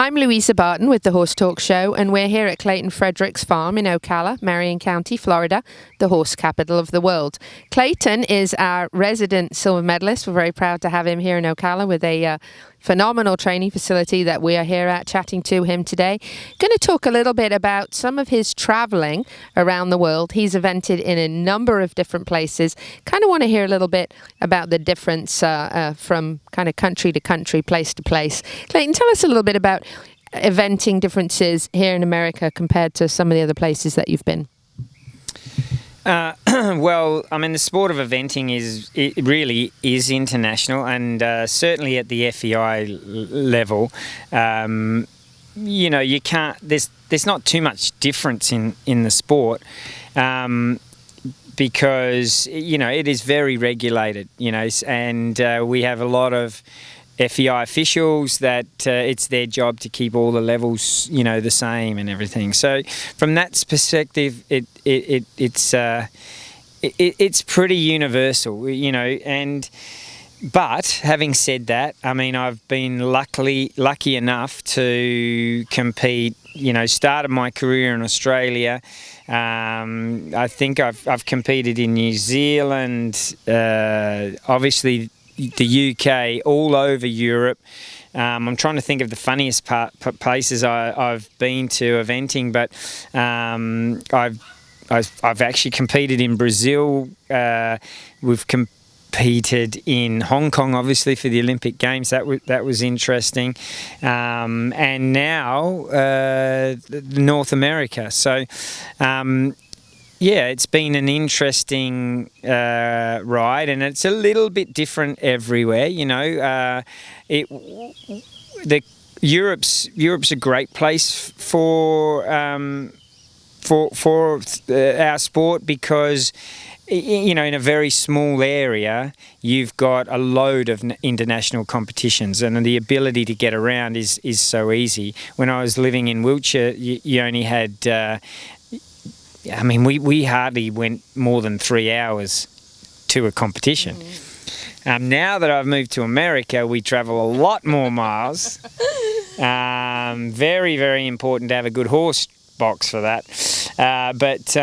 I'm Louisa Barton with the Horse Talk Show, and we're here at Clayton Fredericks Farm in Ocala, Marion County, Florida, the horse capital of the world. Clayton is our resident silver medalist. We're very proud to have him here in Ocala with a phenomenal training facility that we are here at, chatting to him today. Going to talk a little bit about some of his traveling around the world. He's evented in a number of different places. Kind of want to hear a little bit about the difference from kind of country to country, place to place. Clayton, tell us a little bit about eventing differences here in America compared to some of the other places that you've been. Well, I mean, the sport of eventing it really is international, and certainly at the FEI level, you can't. There's not too much difference in the sport, because it is very regulated. And we have a lot of FEI officials that it's their job to keep all the levels, the same and everything. So from that perspective, it's pretty universal, But having said that, I mean, I've been lucky enough to compete. Started my career in Australia. I think I've competed in New Zealand, obviously the UK, all over Europe. I'm trying to think of the funniest places I've been to eventing, but I've actually competed in Brazil. We've competed in Hong Kong, obviously, for the Olympic Games. That was interesting, and now North America. So. Yeah, it's been an interesting ride, and it's a little bit different everywhere. Europe's a great place for our sport, because in a very small area you've got a load of international competitions, and the ability to get around is so easy. When I was living in Wiltshire, you only had. I mean, we hardly went more than 3 hours to a competition. Now that I've moved to America, we travel a lot more miles. Very, very important to have a good horse box for that. But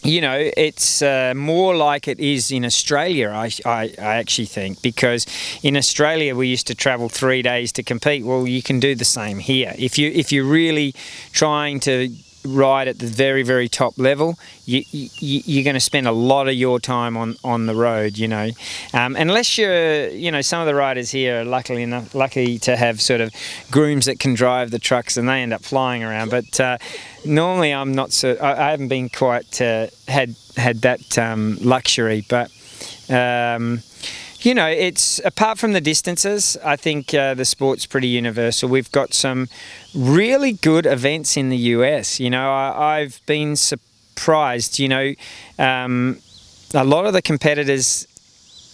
it's more like it is in Australia, I actually think, because in Australia we used to travel 3 days to compete. Well, you can do the same here. If you're really trying to ride at the very, very top level, you're going to spend a lot of your time on the road, unless you're, some of the riders here are lucky to have sort of grooms that can drive the trucks, and they end up flying around. But normally I'm not so. I haven't been quite had that luxury, but. It's apart from the distances, I think the sport's pretty universal. We've got some really good events in the US. I've been surprised. A lot of the competitors,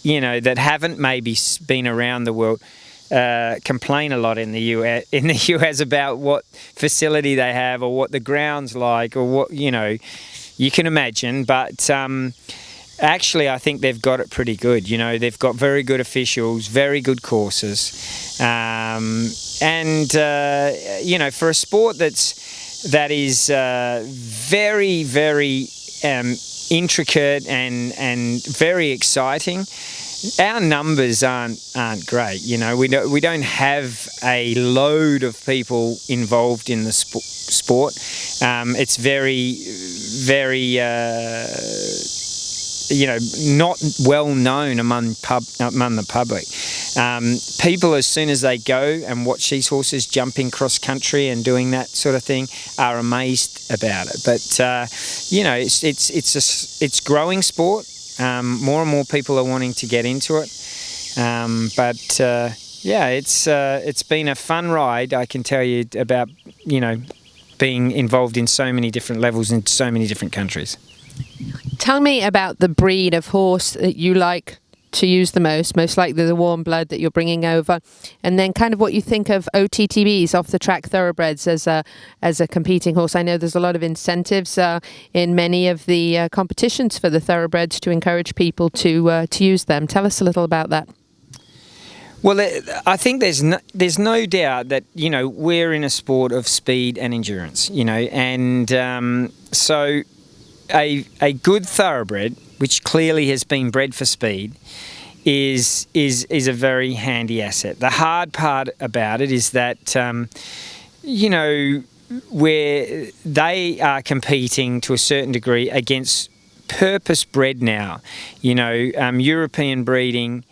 that haven't maybe been around the world, complain a lot in the US about what facility they have, or what the ground's like, or what you can imagine, but. Actually, I think they've got it pretty good. They've got very good officials, very good courses, and for a sport that is very, very intricate and very exciting. Our numbers aren't great. We don't have a load of people involved in the sport. It's very, very. Not well known among the public. People, as soon as they go and watch these horses jumping cross country and doing that sort of thing, are amazed about it. But it's growing sport. More and more people are wanting to get into it. It's been a fun ride. I can tell you about being involved in so many different levels in so many different countries. Tell me about the breed of horse that you like to use the most likely the warm blood that you're bringing over, and then kind of what you think of OTTBs, off the track thoroughbreds, as a competing horse. I know there's a lot of incentives in many of the competitions for the thoroughbreds to encourage people to use them. Tell us a little about that. Well, I think there's no doubt that, you know, we're in a sport of speed and endurance, you know, and so a good thoroughbred, which clearly has been bred for speed, is a very handy asset. The hard part about it is that, you know, where they are competing to a certain degree against purpose-bred now, you know, European breeding,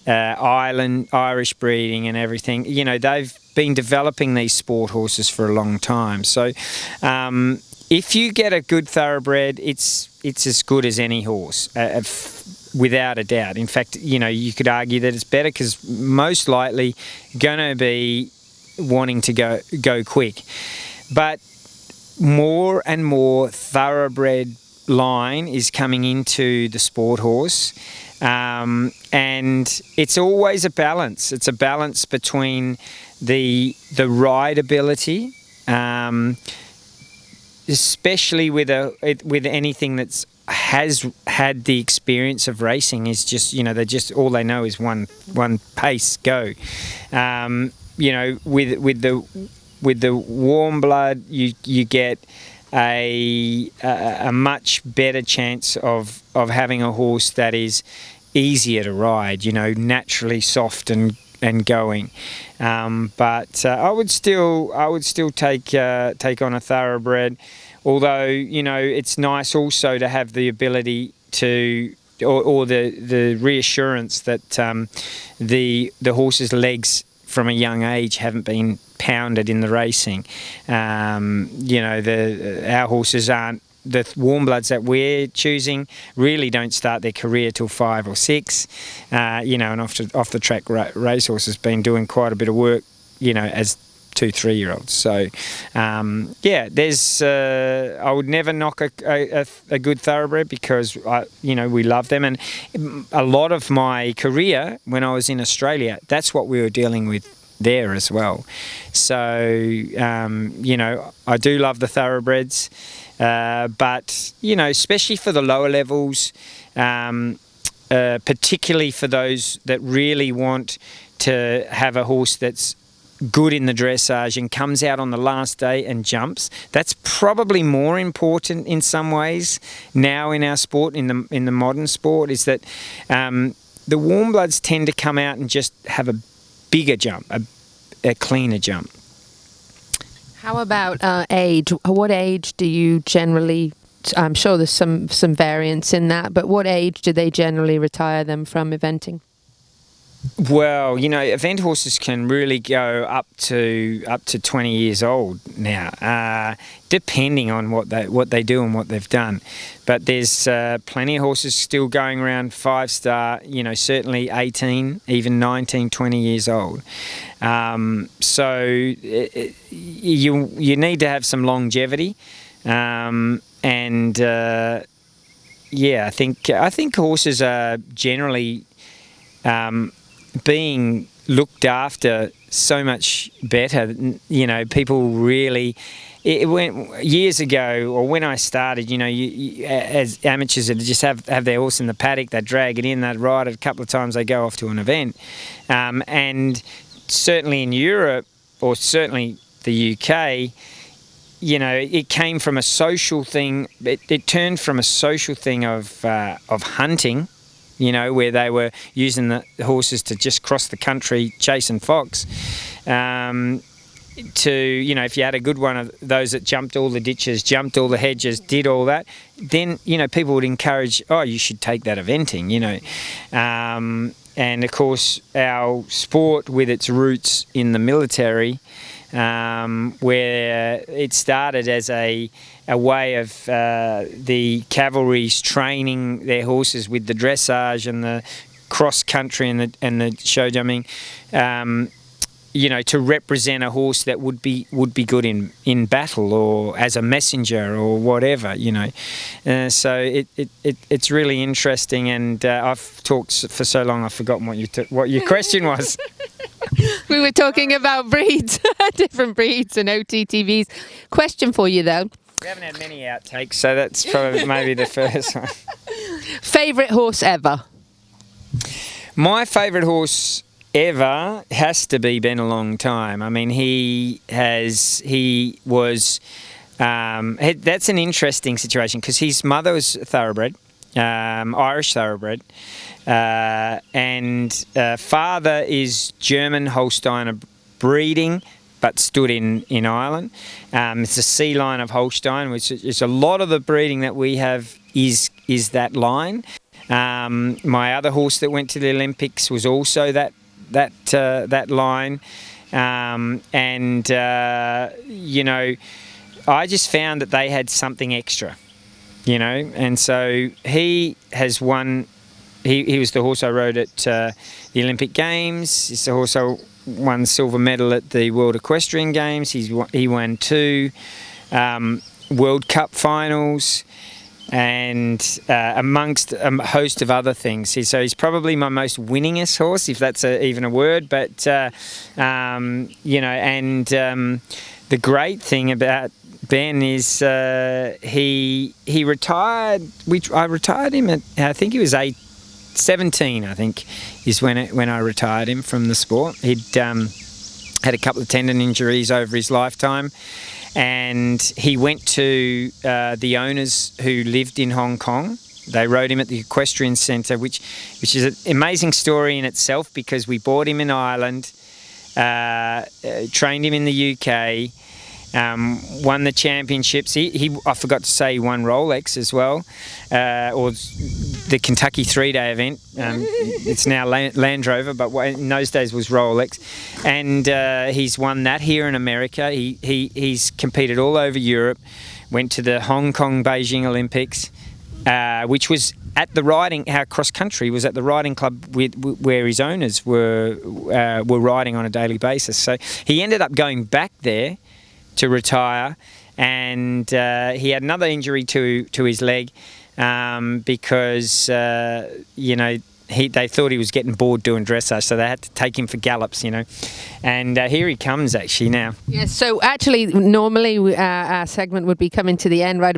Irish breeding and everything. You know, they've been developing these sport horses for a long time. So if you get a good thoroughbred, it's as good as any horse, without a doubt. In fact, you know, you could argue that it's better because most likely going to be wanting to go quick. But more and more thoroughbred line is coming into the sport horse, and it's always a balance. It's a balance between the rideability, especially with anything that's has had the experience of racing, is just, you know, all they know is one pace go. You know, with the warm blood, you get a much better chance of having a horse that is easier to ride, you know, naturally soft and going. But I would still take on a thoroughbred, although, you know, it's nice also to have the ability to or the reassurance that the horse's legs from a young age haven't been pounded in the racing. You know, our horses aren't, the warm bloods that we're choosing really don't start their career till 5 or 6. You know, and off the track racehorse has been doing quite a bit of work, you know, as 2-3 year olds. So yeah, there's I would never knock a good thoroughbred, because you know, we love them, and a lot of my career when I was in Australia, that's what we were dealing with there as well. So you know, I do love the thoroughbreds, but you know, especially for the lower levels, particularly for those that really want to have a horse that's good in the dressage and comes out on the last day and jumps. That's probably more important in some ways now in our sport, in the modern sport, is that the warm bloods tend to come out and just have a bigger jump, a cleaner jump. How about age? What age do you generally, I'm sure there's some variance in that, but what age do they generally retire them from eventing? Well, you know, event horses can really go up to 20 years old now, depending on what they do and what they've done. But there's plenty of horses still going around 5-star, you know, certainly 18, even 19, 20 years old. So you need to have some longevity, and yeah, I think horses are generally being looked after so much better. You know, people really, it went years ago, or when I started, you know, you as amateurs, that just have their horse in the paddock, they'd drag it in, they'd ride it a couple of times, they go off to an event, and certainly in Europe, or certainly the UK, you know, it came from a social thing. It turned from a social thing of hunting, you know, where they were using the horses to just cross the country chasing fox, to, you know, if you had a good one of those that jumped all the ditches, jumped all the hedges, did all that, then, you know, people would encourage, oh, you should take that eventing, you know. And of course, our sport, with its roots in the military, where it started as a way of the cavalry's training their horses with the dressage and the cross country and the show jumping, you know, to represent a horse that would be good in battle or as a messenger or whatever, you know. So it's really interesting, and I've talked for so long I've forgotten what your question was. We were talking about breeds, different breeds and OTTVs. Question for you though. We haven't had many outtakes, so that's probably maybe the first one. Favourite horse ever? My favourite horse ever has to be been a long time. I mean, that's an interesting situation because his mother was thoroughbred, Irish thoroughbred, and father is German Holsteiner breeding, but stood in Ireland. It's a C line of Holstein, which is a lot of the breeding that we have is that line. My other horse that went to the Olympics was also that line, I just found that they had something extra, and so he has won. He was the horse I rode at the Olympic Games. He's the horse I won silver medal at the World Equestrian Games. He won 2 World Cup finals, and amongst a host of other things. So he's probably my most winningest horse, if that's even a word. But the great thing about Ben is he retired. I retired him at, I think he was 17. I think is when I retired him from the sport. He'd had a couple of tendon injuries over his lifetime. And he went to the owners who lived in Hong Kong. They rode him at the Equestrian Centre, which is an amazing story in itself because we bought him in Ireland, trained him in the UK, won the championships. I forgot to say he won Rolex as well, or the Kentucky 3-day event. It's now Land Rover, but in those days was Rolex. And he's won that here in America. He's competed all over Europe, went to the Hong Kong Beijing Olympics, which was at the riding, our cross country was at the riding club where his owners were riding on a daily basis. So he ended up going back there to retire, and he had another injury to his leg because they thought he was getting bored doing dressage, so they had to take him for gallops, and here he comes actually now. Yes, so actually normally our segment would be coming to the end right about